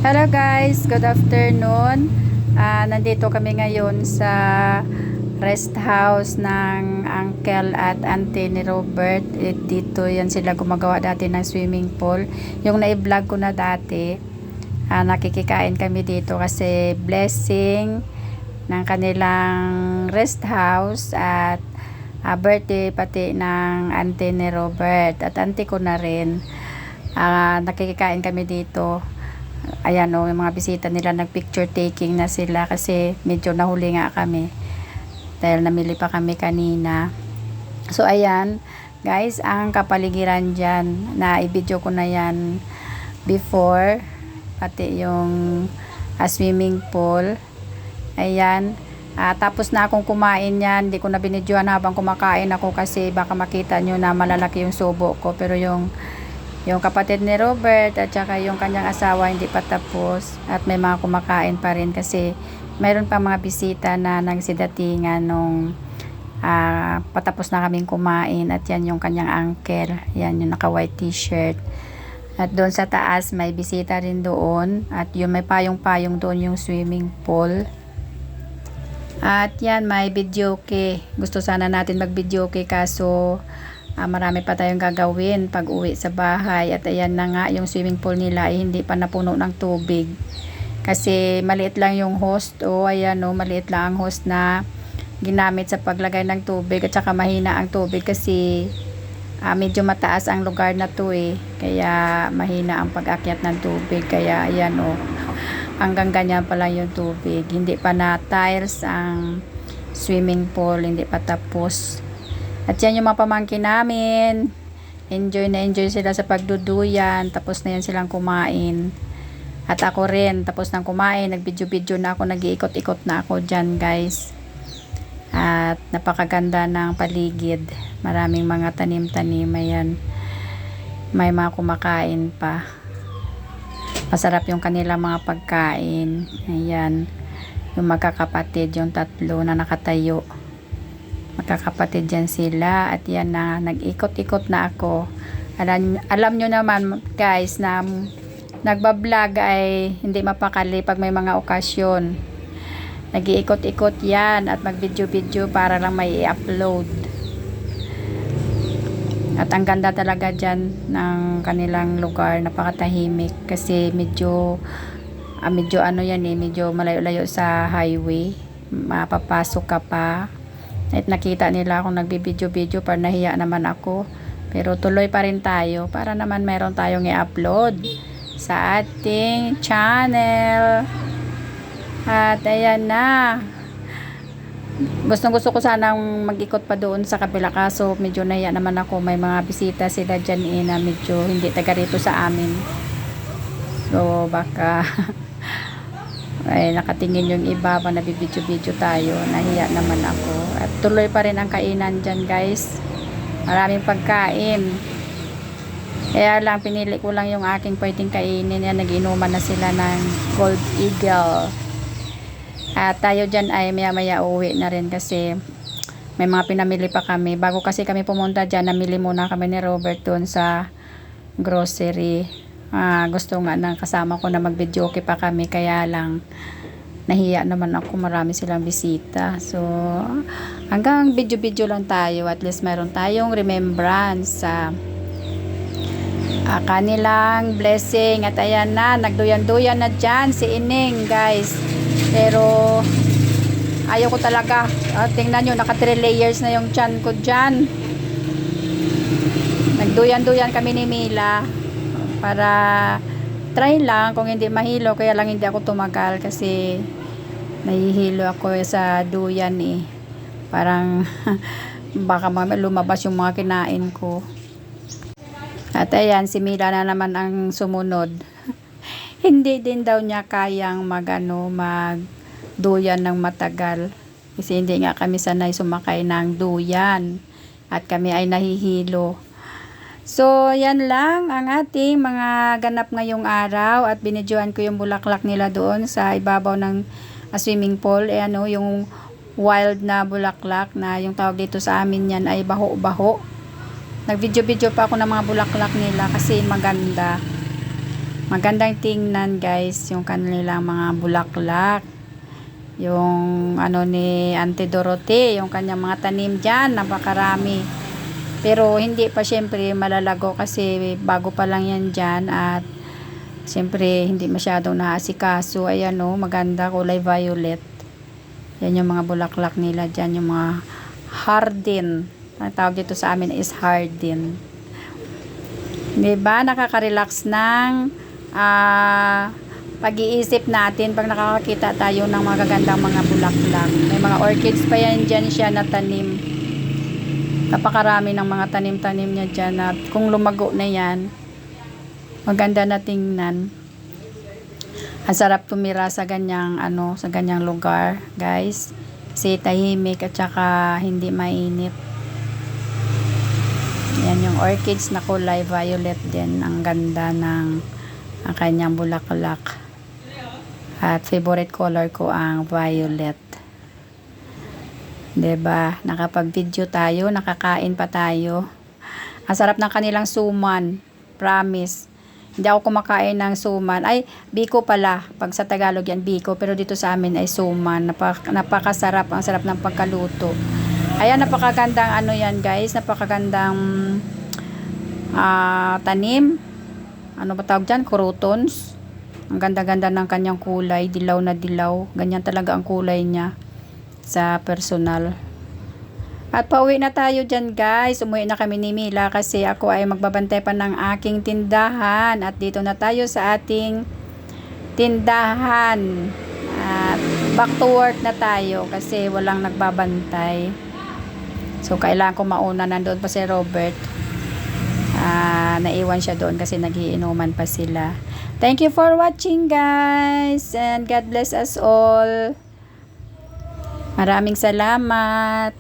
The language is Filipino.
Hello guys, good afternoon. Nandito kami ngayon sa rest house ng uncle at auntie ni Robert. Dito yan sila gumagawa dati ng swimming pool. Yung na-vlog ko na dati, nakikikain kami dito kasi blessing ng kanilang rest house at birthday pati ng auntie ni Robert at auntie ko na rin. Nakikikain kami dito. Ayan o, yung mga bisita nila nag-picture taking na sila kasi medyo nahuli nga kami dahil namili pa kami kanina. So ayan guys, ang kapaligiran dyan, na i-video ko na yan before, pati yung swimming pool. Ayan, tapos na akong kumain yan. Hindi ko na binidyohan habang kumakain ako kasi baka makita nyo na malalaki yung subo ko, pero yung kapatid ni Robert at saka yung kanyang asawa hindi pa tapos at may mga kumakain pa rin kasi mayroon pa mga bisita na nagsidatingan nung patapos na kaming kumain. At yan yung kanyang uncle, yan yung naka white t-shirt. At doon sa taas may bisita rin doon at yung may payong-payong doon yung swimming pool. At yan, may videoke. Gusto sana natin mag videoke kaso marami pa tayong gagawin pag uwi sa bahay. At ayan na nga, yung swimming pool nila ay hindi pa napuno ng tubig kasi maliit lang yung host. Ayan maliit lang ang host na ginamit sa paglagay ng tubig at saka mahina ang tubig kasi medyo mataas ang lugar na to kaya mahina ang pag-akyat ng tubig. Kaya ayan hanggang ganyan pa lang yung tubig, hindi pa na tiles ang swimming pool, hindi pa tapos. At yan yung mga pamangkin namin. Enjoy na enjoy sila sa pagduduyan. Tapos na yan silang kumain. At ako rin, tapos nang kumain, nag-video-video na ako, nag-iikot-ikot na ako dyan guys. At napakaganda ng paligid. Maraming mga tanim-tanim. Ayan. May mga kumakain pa. Masarap yung kanilang mga pagkain. Ayan. Yung magkakapatid, yung tatlo na nakatayo. Magkakapatid dyan sila. At yan na, nag-ikot-ikot na ako. Alam nyo naman guys na nagbablog ay hindi mapakali pag may mga okasyon. Nag-iikot-ikot yan at mag-video-video para lang may i-upload. At ang ganda talaga dyan ng kanilang lugar. Napakatahimik kasi medyo ano yan medyo malayo-layo sa highway. Mapapasok ka pa. At nakita nila akong nagbibideo-video, para nahiya naman ako. Pero tuloy pa rin tayo para naman meron tayong i-upload sa ating channel. At ayan na. Gusto ko sanang mag-ikot pa doon sa kabila kaso medyo nahiya naman ako. May mga bisita sila dyan na medyo hindi taga rito sa amin. So baka ay nakatingin yung iba pa nabibidyo-video tayo, nahiya naman ako. At tuloy pa rin ang kainan dyan guys, maraming pagkain, kaya lang pinili ko lang yung aking pwedeng kainin. Yan, nag-inuman na sila ng Gold Eagle. At tayo dyan ay maya maya uwi na rin kasi may mga pinamili pa kami. Bago kasi kami pumunta dyan, namili muna kami ni Robert doon sa grocery. Gusto nga ng kasama ko na mag-videoke pa kami, kaya lang nahiya naman ako, marami silang bisita. So hanggang video-video lang tayo, at least meron tayong remembrance sa kanilang blessing. At ayan na, nagduyan-duyan na dyan si Ining guys, pero ayaw ko talaga. Tingnan nyo, naka 3 layers na yung tiyan ko dyan. Nagduyan-duyan kami ni Mila para try lang kung hindi mahilo, kaya lang hindi ako tumagal kasi nahihilo ako sa duyan parang baka lumabas yung mga kinain ko. At ayan, si Mila na naman ang sumunod. Hindi din daw niya kayang magduyan ng matagal kasi hindi nga kami sanay sumakay ng duyan at kami ay nahihilo. So, yan lang ang ating mga ganap ngayong araw at binidyohan ko yung bulaklak nila doon sa ibabaw ng swimming pool. Yung wild na bulaklak na yung tawag dito sa amin yan ay baho-baho. Nag-video-video pa ako ng mga bulaklak nila kasi maganda. Magandang tingnan guys yung kanilang mga bulaklak. Yung ano ni Auntie Dorothy, yung kanyang mga tanim dyan, napakarami. Pero hindi pa syempre malalago kasi bago pa lang yan dyan at syempre hindi masyadong naasikaso. Ayan o, maganda, kulay violet. Yan yung mga bulaklak nila dyan, yung mga hardin. Ang tawag dito sa amin is hardin. Diba? Nakaka-relax ng pag-iisip natin pag nakakakita tayo ng magagandang mga bulaklak. May mga orchids pa yan dyan siya na tanim. Napakarami ng mga tanim-tanim niya dyan at kung lumago na yan, maganda na tingnan. Ang sarap tumira sa ganyang sa ganyang lugar, guys. Kasi tahimik at saka hindi mainit. Yan yung orchids na kulay violet din. Ang ganda ng ang kanyang bulaklak. At favorite color ko ang violet. 'Di ba? Nakapag-video tayo, nakakain pa tayo. Ang sarap ng kanilang suman. Promise. Hindi ako kumakain ng suman. Ay, biko pala. Pag sa Tagalog yan, biko. Pero dito sa amin ay suman. Napakasarap. Ang sarap ng pagkaluto. Ayan, napakagandang yan guys. Napakagandang tanim. Ano ba tawag dyan? Crotons. Ang ganda-ganda ng kanyang kulay. Dilaw na dilaw. Ganyan talaga ang kulay niya sa personal. At pauwi na tayo dyan guys. Umuwi na kami ni Mila kasi ako ay magbabantay pa ng aking tindahan. At dito na tayo sa ating tindahan. At back to work na tayo kasi walang nagbabantay. So kailangan ko mauna. Nandoon pa si Robert. Naiwan siya doon kasi nagiinuman pa sila. Thank you for watching guys. And God bless us all. Maraming salamat.